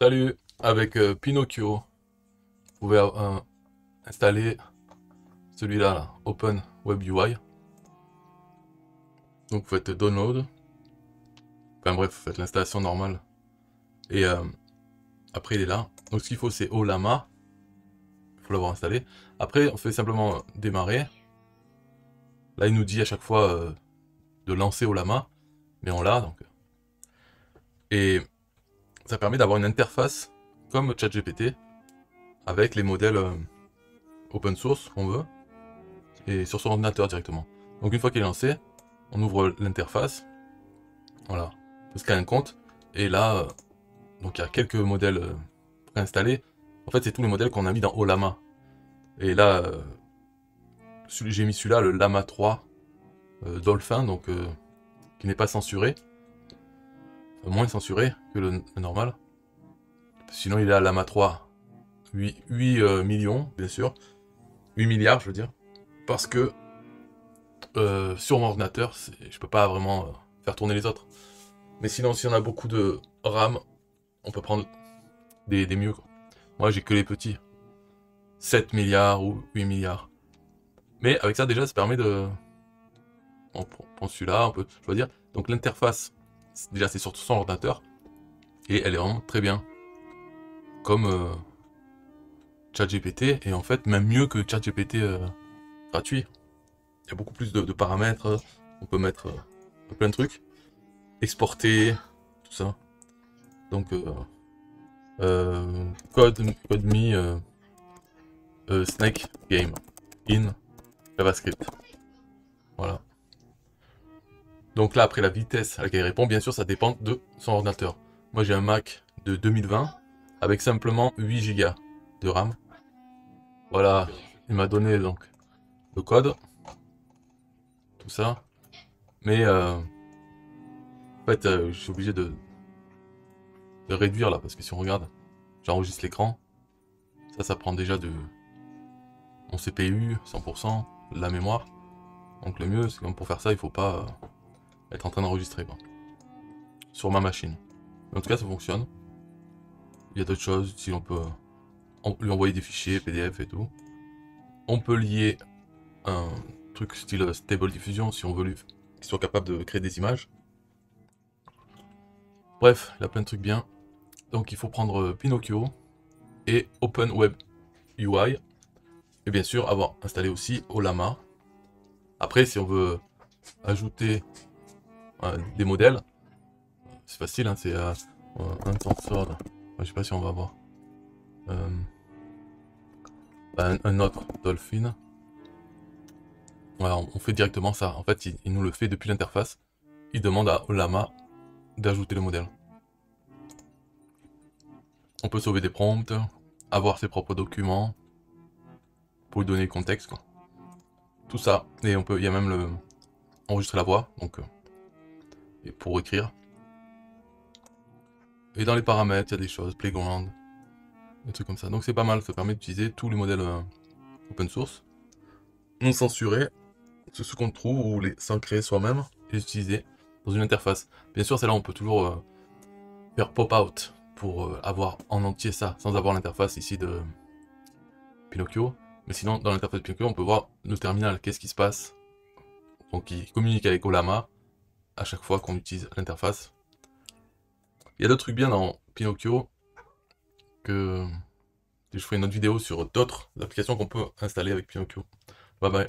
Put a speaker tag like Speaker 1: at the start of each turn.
Speaker 1: Salut, avec Pinocchio, vous pouvez installer celui-là, là, Open Web UI. Donc vous faites download, enfin bref, vous faites l'installation normale. Et après il est là. Donc ce qu'il faut c'est Olama, il faut l'avoir installé. Après on fait simplement démarrer. Là il nous dit à chaque fois de lancer Olama, mais on l'a donc. Et ça permet d'avoir une interface comme ChatGPT avec les modèles open source qu'on veut et sur son ordinateur directement. Donc une fois qu'il est lancé, on ouvre l'interface, voilà, on se crée un compte, et là, donc il y a quelques modèles préinstallés. En fait, c'est tous les modèles qu'on a mis dans Olama. Et là, j'ai mis celui-là, le Lama 3 Dolphin, donc qui n'est pas censuré, enfin, moins censuré que le normal. Sinon, il est à Lama 3, 8 millions, bien sûr, 8 milliards, je veux dire, parce que sur mon ordinateur, je peux pas vraiment faire tourner les autres. Mais sinon, si on a beaucoup de RAM, on peut prendre des mieux, quoi. Moi, j'ai que les petits. 7 milliards ou 8 milliards. Mais avec ça, déjà, ça permet de... On prend celui-là, on peut choisir. Donc l'interface, déjà, c'est sur son ordinateur. Et elle est vraiment très bien. Comme ChatGPT. Et en fait, même mieux que ChatGPT gratuit. Il y a beaucoup plus de paramètres. On peut mettre plein de trucs. Exporter, tout ça. Donc, code me snake game in JavaScript. Voilà. Donc là, après la vitesse à laquelle il répond, bien sûr, ça dépend de son ordinateur. Moi, j'ai un Mac de 2020 avec simplement 8 Go de RAM. Voilà, il m'a donné donc le code, tout ça. Mais en fait, je suis obligé de réduire là, parce que si on regarde, j'enregistre l'écran. Ça prend déjà de mon CPU, 100%, de la mémoire. Donc le mieux, c'est que pour faire ça, il faut pas être en train d'enregistrer, quoi, sur ma machine. Mais en tout cas, ça fonctionne. Il y a d'autres choses, si on peut lui envoyer des fichiers, PDF et tout. On peut lier un truc style Stable Diffusion si on veut lui qu'il soit capable de créer des images. Bref, il y a plein de trucs bien. Donc il faut prendre Pinocchio et Open Web UI. Et bien sûr avoir installé aussi Olama. Après, si on veut ajouter des modèles, c'est facile, hein, c'est un tensor. Je sais pas si on va voir. Un autre Dolphin. Voilà, on fait directement ça. En fait, il nous le fait depuis l'interface. Il demande à Olama d'ajouter le modèle. On peut sauver des prompts, avoir ses propres documents, pour lui donner le contexte, quoi. Tout ça. Et il y a même enregistrer la voix, donc et pour écrire. Et dans les paramètres, il y a des choses, Playground, des trucs comme ça. Donc c'est pas mal, ça permet d'utiliser tous les modèles open source, non censurés, ceux qu'on trouve ou les sans créer soi-même, et les utiliser dans une interface. Bien sûr, celle-là, on peut toujours faire pop-out pour avoir en entier ça, sans avoir l'interface ici de Pinocchio. Mais sinon, dans l'interface de Pinocchio, on peut voir le terminal, qu'est-ce qui se passe. Donc il communique avec Olama à chaque fois qu'on utilise l'interface. Il y a d'autres trucs bien dans Pinocchio que je ferai une autre vidéo sur d'autres applications qu'on peut installer avec Pinocchio. Bye bye.